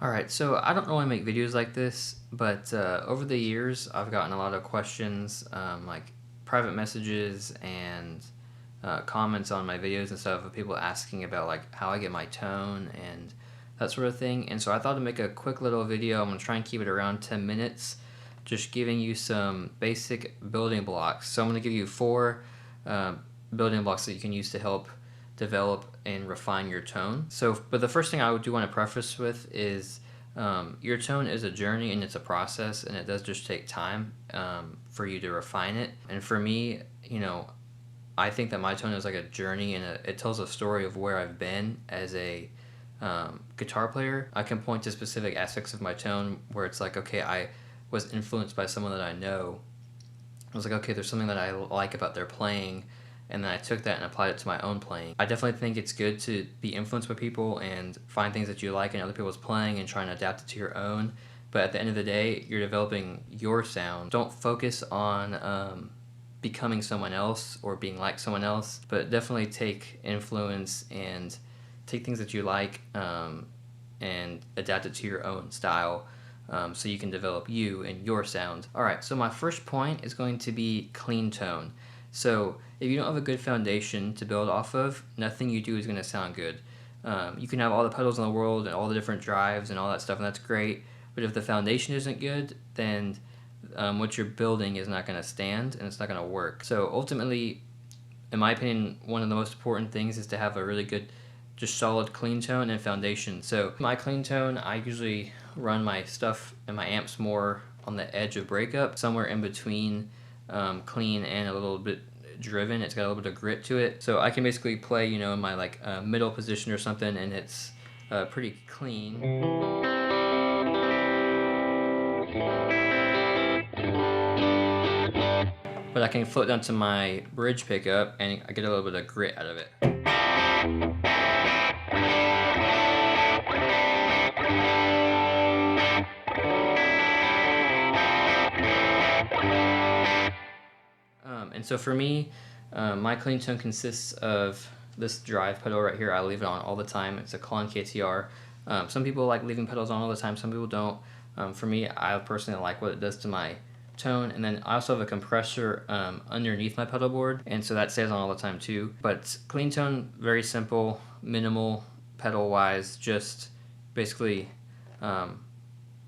Alright, so I don't normally make videos like this, but over the years I've gotten a lot of questions, like private messages and comments on my videos and stuff of people asking about like how I get my tone and that sort of thing. And so I thought to make a quick little video. I'm going to try and keep it around 10 minutes, just giving you some basic building blocks. So I'm going to give you 4 building blocks that you can use to help develop and refine your tone. So, but the first thing I do want to preface with is your tone is a journey and it's a process, and it does just take time for you to refine it. And for me, I think that my tone is like a journey, and it tells a story of where I've been as a guitar player. I can point to specific aspects of my tone where it's like, okay, I was influenced by someone that I know. I was like, okay, there's something that I like about their playing, and then I took that and applied it to my own playing. I definitely think it's good to be influenced by people and find things that you like in other people's playing and try and adapt it to your own. But at the end of the day, you're developing your sound. Don't focus on becoming someone else or being like someone else, but definitely take influence and take things that you like and adapt it to your own style. So you can develop you and your sound. Alright, so my first point is going to be clean tone. So if you don't have a good foundation to build off of, nothing you do is going to sound good. You can have all the pedals in the world and all the different drives and all that stuff, and that's great, but if the foundation isn't good, then what you're building is not going to stand and it's not going to work. So ultimately, in my opinion, one of the most important things is to have a really good, just solid clean tone and foundation. So my clean tone, I usually run my stuff and my amps more on the edge of breakup, somewhere in between clean and a little bit driven. It's got a little bit of grit to it. So I can basically play, in my like middle position or something, and it's pretty clean. But I can float down to my bridge pickup and I get a little bit of grit out of it. And so for me, my clean tone consists of this drive pedal right here. I leave it on all the time. It's a Klon KTR. Some people like leaving pedals on all the time. Some people don't. For me, I personally like what it does to my tone. And then I also have a compressor underneath my pedal board, and so that stays on all the time too. But clean tone, very simple, minimal pedal wise, just basically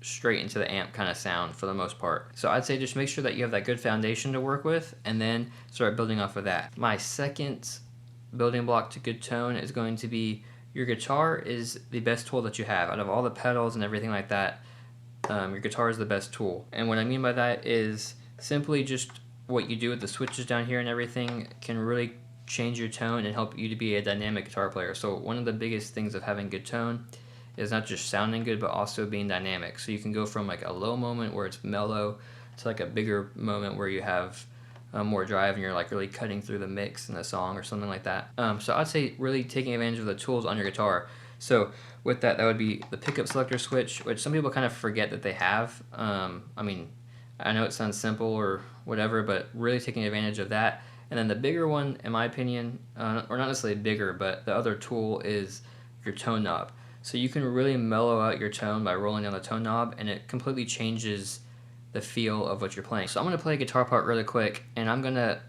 straight into the amp kind of sound for the most part. So I'd say just make sure that you have that good foundation to work with and then start building off of that. My second building block to good tone is going to be your guitar is the best tool that you have. Out of all the pedals and everything like that, your guitar is the best tool. And what I mean by that is simply just what you do with the switches down here and everything can really change your tone and help you to be a dynamic guitar player. So one of the biggest things of having good tone is not just sounding good, but also being dynamic. So you can go from like a low moment where it's mellow to like a bigger moment where you have more drive and you're like really cutting through the mix in the song or something like that. So I'd say really taking advantage of the tools on your guitar. So with that would be the pickup selector switch, which some people kind of forget that they have. I mean, I know it sounds simple or whatever, but really taking advantage of that. And then the bigger one, in my opinion, or not necessarily bigger, but the other tool is your tone knob. So you can really mellow out your tone by rolling down the tone knob, and it completely changes the feel of what you're playing. So I'm going to play a guitar part really quick, and I'm going to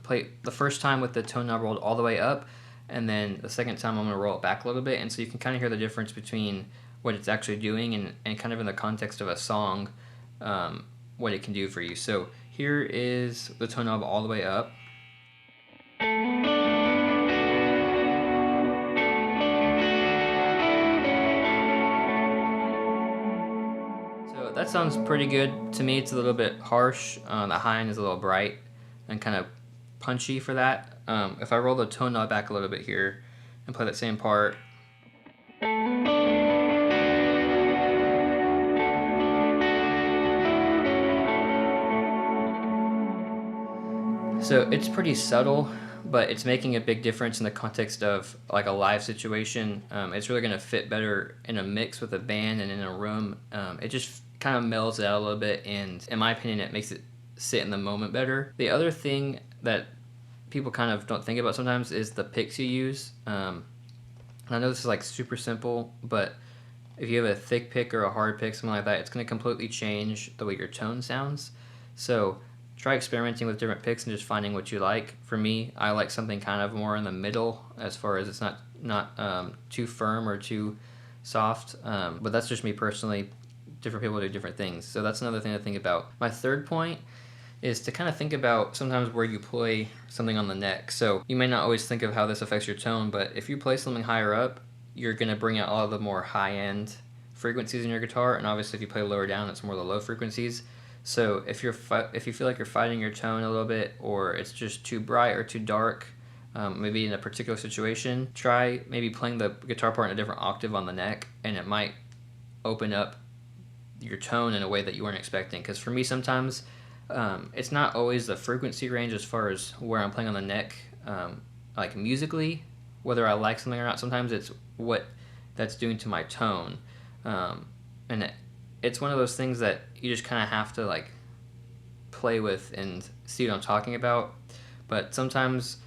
play the first time with the tone knob rolled all the way up, and then the second time I'm going to roll it back a little bit, and so you can kind of hear the difference between what it's actually doing and kind of in the context of a song, what it can do for you. So here is the tone knob all the way up. That sounds pretty good to me. It's a little bit harsh. The high end is a little bright and kind of punchy for that. If I roll the tone knob back a little bit here and play that same part. So it's pretty subtle, but it's making a big difference in the context of like a live situation. It's really going to fit better in a mix with a band and in a room. It just kind of mellows it out a little bit, and in my opinion it makes it sit in the moment better. The other thing that people kind of don't think about sometimes is the picks you use. I know this is like super simple, but if you have a thick pick or a hard pick, something like that, it's going to completely change the way your tone sounds. So try experimenting with different picks and just finding what you like. For me, I like something kind of more in the middle, as far as it's not too firm or too soft. But that's just me personally. Different people do different things. So that's another thing to think about. My third point is to kind of think about sometimes where you play something on the neck. So you may not always think of how this affects your tone, but if you play something higher up, you're going to bring out all of the more high-end frequencies in your guitar, and obviously if you play lower down, it's more the low frequencies. So if you feel like you're fighting your tone a little bit, or it's just too bright or too dark, maybe in a particular situation, try maybe playing the guitar part in a different octave on the neck, and it might open up your tone in a way that you weren't expecting. Because for me, sometimes it's not always the frequency range as far as where I'm playing on the neck, like musically, whether I like something or not. Sometimes it's what that's doing to my tone, and it's one of those things that you just kind of have to like play with and see what I'm talking about. But sometimes,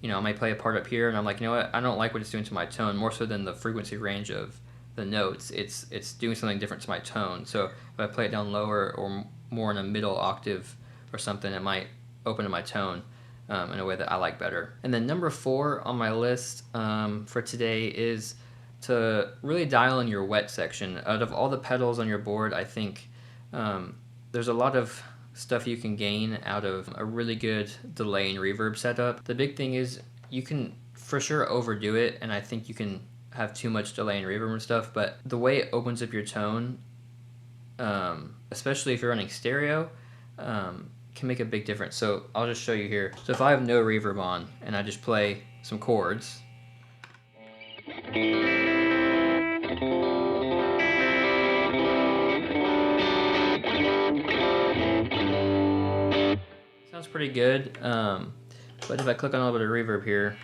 you know, I might play a part up here and I'm like, you know what, I don't like what it's doing to my tone, more so than the frequency range of the notes. It's doing something different to my tone. So if I play it down lower or more in a middle octave or something, it might open to my tone in a way that I like better. And then number 4 on my list for today is to really dial in your wet section. Out of all the pedals on your board, I think there's a lot of stuff you can gain out of a really good delay and reverb setup. The big thing is you can for sure overdo it, and I think you can have too much delay and reverb and stuff, but the way it opens up your tone, especially if you're running stereo, can make a big difference. So I'll just show you here. So if I have no reverb on and I just play some chords, sounds pretty good, but if I click on a little bit of reverb here,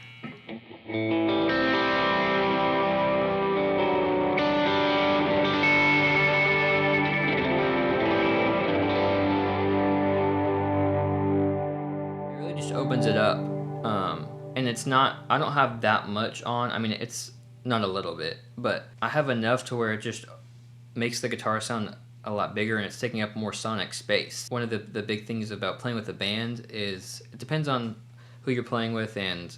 opens it up, and it's not, I don't have that much on. I mean, it's not a little bit, but I have enough to where it just makes the guitar sound a lot bigger, and it's taking up more sonic space. One of the big things about playing with a band is it depends on who you're playing with and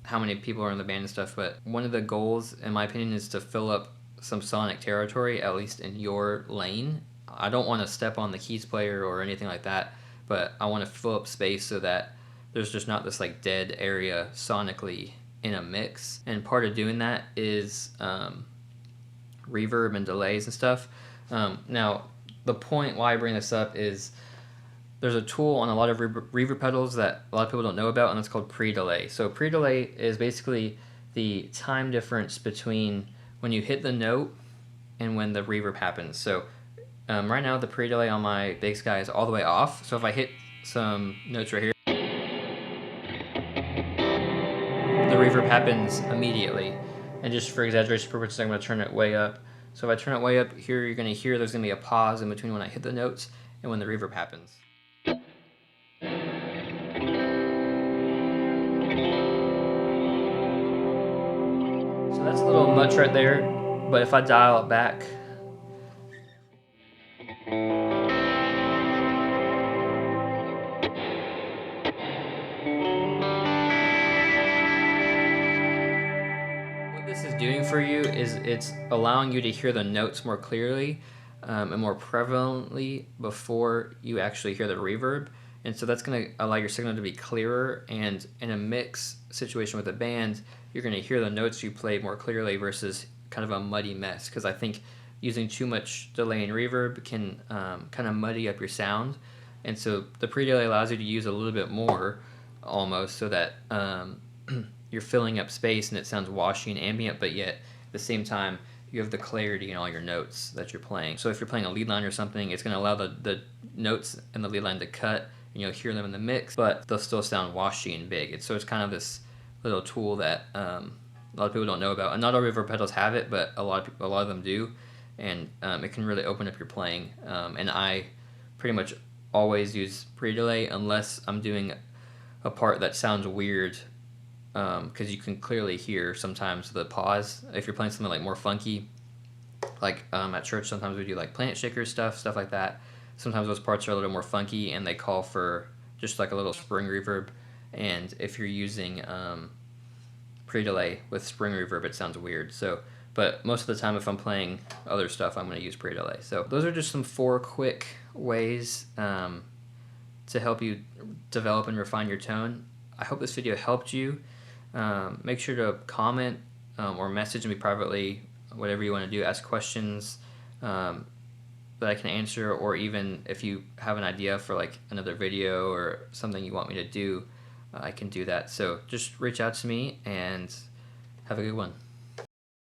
how many people are in the band and stuff, but one of the goals, in my opinion, is to fill up some sonic territory, at least in your lane. I don't want to step on the keys player or anything like that, but I want to fill up space so that there's just not this like dead area sonically in a mix. And part of doing that is reverb and delays and stuff. Now, the point why I bring this up is there's a tool on a lot of reverb pedals that a lot of people don't know about, and it's called pre-delay. So pre-delay is basically the time difference between when you hit the note and when the reverb happens. So right now the pre-delay on my bass guy is all the way off. So if I hit some notes right here, the reverb happens immediately. And just for exaggeration purposes, I'm going to turn it way up. So if I turn it way up here, you're going to hear there's going to be a pause in between when I hit the notes and when the reverb happens. So that's a little much right there, but if I dial it back, what this is doing for you is it's allowing you to hear the notes more clearly and more prevalently before you actually hear the reverb. And so that's going to allow your signal to be clearer, and in a mix situation with a band, you're going to hear the notes you play more clearly versus kind of a muddy mess, because I think using too much delay and reverb can kind of muddy up your sound. And so the pre-delay allows you to use a little bit more almost, so that you're filling up space and it sounds washy and ambient, but yet at the same time you have the clarity in all your notes that you're playing. So if you're playing a lead line or something, it's going to allow the notes in the lead line to cut, and you'll hear them in the mix, but they'll still sound washy and big. So it's kind of this little tool that a lot of people don't know about, and not all reverb pedals have it, but a lot of them do, and it can really open up your playing. And I pretty much always use pre-delay unless I'm doing a part that sounds weird, because you can clearly hear sometimes the pause. If you're playing something like more funky, Like at church, sometimes we do like planet shaker stuff like that. Sometimes those parts are a little more funky and they call for just like a little spring reverb. And if you're using pre-delay with spring reverb, it sounds weird. So, but most of the time, if I'm playing other stuff, I'm going to use pre-delay. So those are just some 4 quick ways to help you develop and refine your tone. I hope this video helped you. Make sure to comment or message me privately, whatever you want to do. Ask questions that I can answer, or even if you have an idea for like another video or something you want me to do, I can do that. So just reach out to me and have a good one.